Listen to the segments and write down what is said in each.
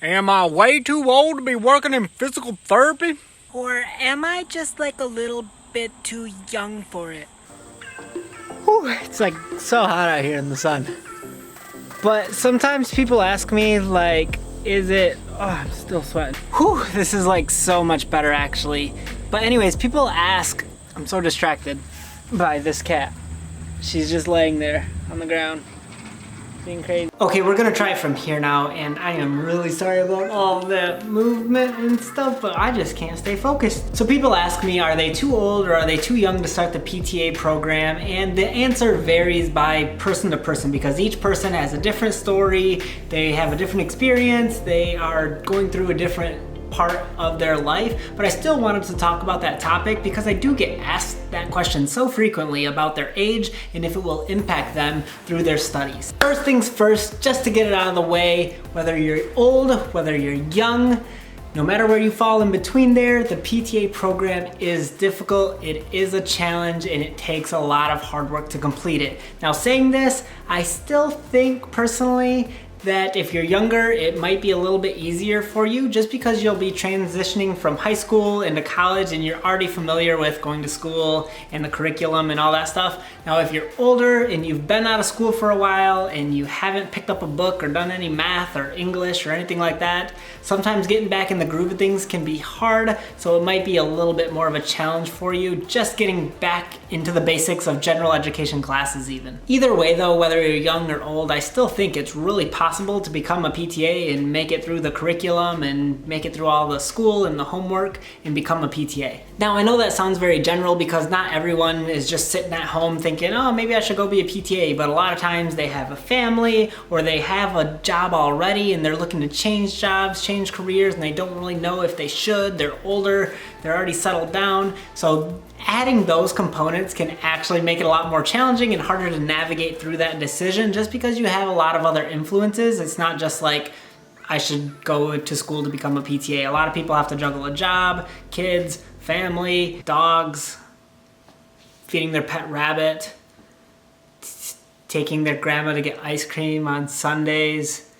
Am I way too old to be working in physical therapy? Or am I just like a little bit too young for it? Whew, it's like so hot out here in the sun. But sometimes people ask me like, I'm still sweating. Whew, this is like so much better actually. But anyways, people ask, I'm so distracted by this cat. She's just laying there on the ground, being crazy. Okay, we're gonna try it from here now, and I am really sorry about all that movement and stuff, but I just can't stay focused. So people ask me, are they too old or are they too young to start the PTA program? And the answer varies by person to person because each person has a different story, they have a different experience, they are going through a different part of their life, but I still wanted to talk about that topic because I do get asked that question so frequently about their age and if it will impact them through their studies. First things first, just to get it out of the way, whether you're old, whether you're young, no matter where you fall in between there, the PTA program is difficult, it is a challenge, and it takes a lot of hard work to complete it. Now saying this, I still think personally that if you're younger, it might be a little bit easier for you just because you'll be transitioning from high school into college and you're already familiar with going to school and the curriculum and all that stuff. Now, if you're older and you've been out of school for a while and you haven't picked up a book or done any math or English or anything like that, sometimes getting back in the groove of things can be hard, so it might be a little bit more of a challenge for you just getting back into the basics of general education classes even. Either way though, whether you're young or old, I still think it's really possible to become a PTA and make it through the curriculum and make it through all the school and the homework and become a PTA. Now I know that sounds very general because not everyone is just sitting at home thinking, oh, maybe I should go be a PTA, but a lot of times they have a family or they have a job already and they're looking to change jobs, change careers, and they don't really know if they should. They're older, they're already settled down. So adding those components can actually make it a lot more challenging and harder to navigate through that decision just because you have a lot of other influences. It's not just like, I should go to school to become a PTA. A lot of people have to juggle a job, kids, family, dogs, feeding their pet rabbit, taking their grandma to get ice cream on Sundays,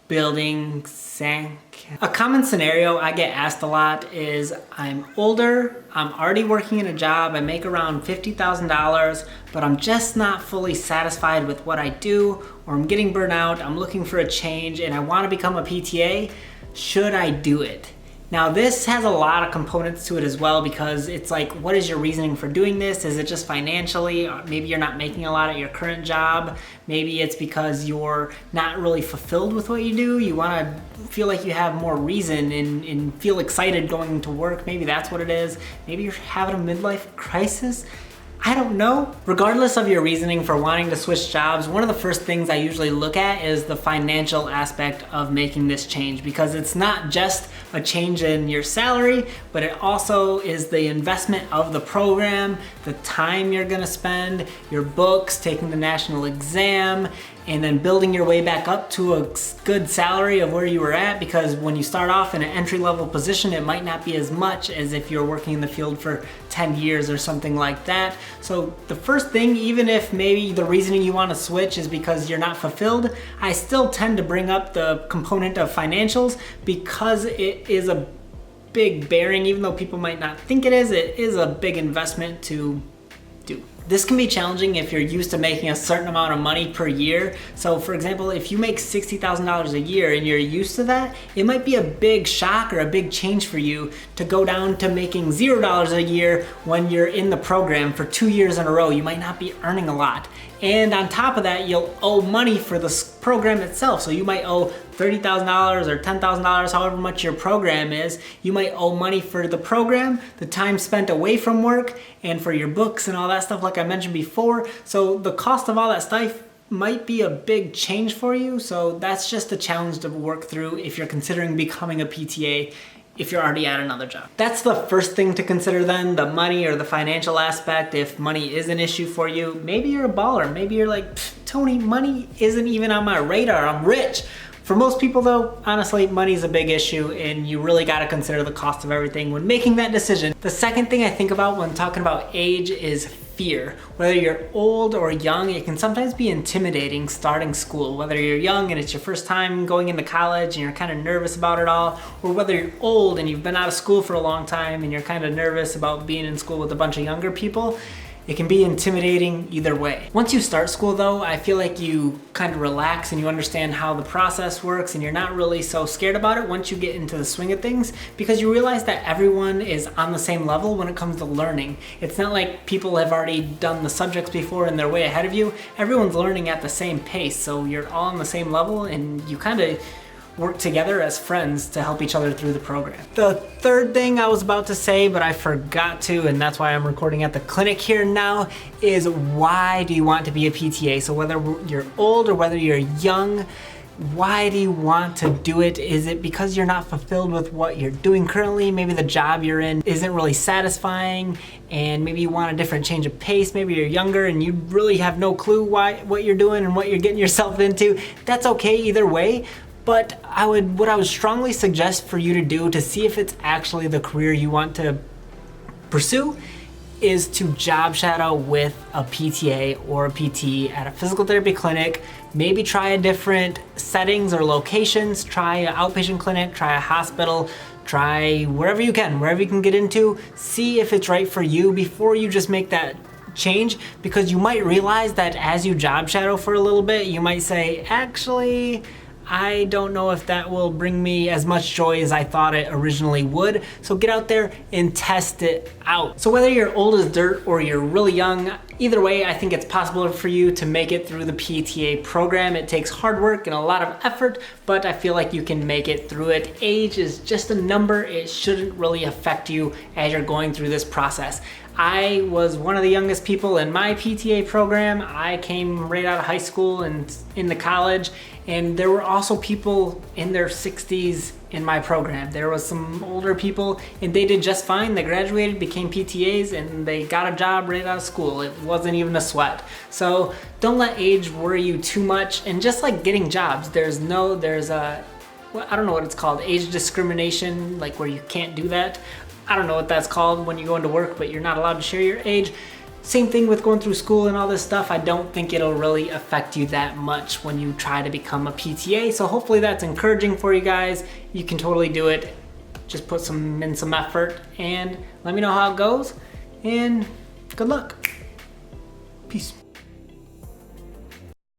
building sand. A common scenario I get asked a lot is I'm older, I'm already working in a job, I make around $50,000, but I'm just not fully satisfied with what I do, or I'm getting burnt out, I'm looking for a change, and I want to become a PTA. Should I do it? Now this has a lot of components to it as well because it's like, what is your reasoning for doing this? Is it just financially? Maybe you're not making a lot at your current job. Maybe it's because you're not really fulfilled with what you do. You want to feel like you have more reason and feel excited going to work. Maybe that's what it is. Maybe you're having a midlife crisis. I don't know. Regardless of your reasoning for wanting to switch jobs, one of the first things I usually look at is the financial aspect of making this change because it's not just a change in your salary, but it also is the investment of the program, the time you're gonna spend, your books, taking the national exam, and then building your way back up to a good salary of where you were at, because when you start off in an entry-level position, it might not be as much as if you're working in the field for 10 years or something like that. So the first thing, even if maybe the reasoning you want to switch is because you're not fulfilled, I still tend to bring up the component of financials because it is a big bearing, even though people might not think it is a big investment to do. This can be challenging if you're used to making a certain amount of money per year. So for example, if you make $60,000 a year and you're used to that, it might be a big shock or a big change for you to go down to making $0 a year when you're in the program for 2 years in a row. You might not be earning a lot. And on top of that, you'll owe money for the program itself. So you might owe $30,000 or $10,000, however much your program is. You might owe money for the program, the time spent away from work, and for your books and all that stuff like I mentioned before. So the cost of all that stuff might be a big change for you. So that's just a challenge to work through if you're considering becoming a PTA if you're already at another job. That's the first thing to consider then, the money or the financial aspect. If money is an issue for you, maybe you're a baller. Maybe you're like, Tony, money isn't even on my radar, I'm rich. For most people though, honestly, money's a big issue and you really gotta consider the cost of everything when making that decision. The second thing I think about when talking about age is fear. Whether you're old or young, it can sometimes be intimidating starting school. Whether you're young and it's your first time going into college and you're kind of nervous about it all, or whether you're old and you've been out of school for a long time and you're kind of nervous about being in school with a bunch of younger people, it can be intimidating either way. Once you start school though, I feel like you kind of relax and you understand how the process works and you're not really so scared about it once you get into the swing of things, because you realize that everyone is on the same level when it comes to learning. It's not like people have already done the subjects before and they're way ahead of you. Everyone's learning at the same pace, so you're all on the same level and you kind of work together as friends to help each other through the program. The third thing I was about to say, but I forgot to, and that's why I'm recording at the clinic here now, is why do you want to be a PTA? So whether you're old or whether you're young, why do you want to do it? Is it because you're not fulfilled with what you're doing currently? Maybe the job you're in isn't really satisfying and maybe you want a different change of pace. Maybe you're younger and you really have no clue what you're doing and what you're getting yourself into. That's okay either way. But what I would strongly suggest for you to do to see if it's actually the career you want to pursue is to job shadow with a PTA or a PT at a physical therapy clinic. Maybe try different settings or locations, try an outpatient clinic, try a hospital, try wherever you can get into, see if it's right for you before you just make that change, because you might realize that as you job shadow for a little bit, you might say, actually, I don't know if that will bring me as much joy as I thought it originally would. So get out there and test it out. So whether you're old as dirt or you're really young, either way, I think it's possible for you to make it through the PTA program. It takes hard work and a lot of effort, but I feel like you can make it through it. Age is just a number. It shouldn't really affect you as you're going through this process. I was one of the youngest people in my PTA program. I came right out of high school and into college, and there were also people in their 60s in my program. There was some older people and they did just fine. They graduated, became PTAs, and they got a job right out of school. It wasn't even a sweat. So don't let age worry you too much. And just like getting jobs, there's I don't know what it's called, age discrimination, like where you can't do that. I don't know what that's called when you go into work, but you're not allowed to share your age. Same thing with going through school and all this stuff. I don't think it'll really affect you that much when you try to become a PTA. So hopefully that's encouraging for you guys. You can totally do it. Just put in some effort and let me know how it goes. And good luck. Peace.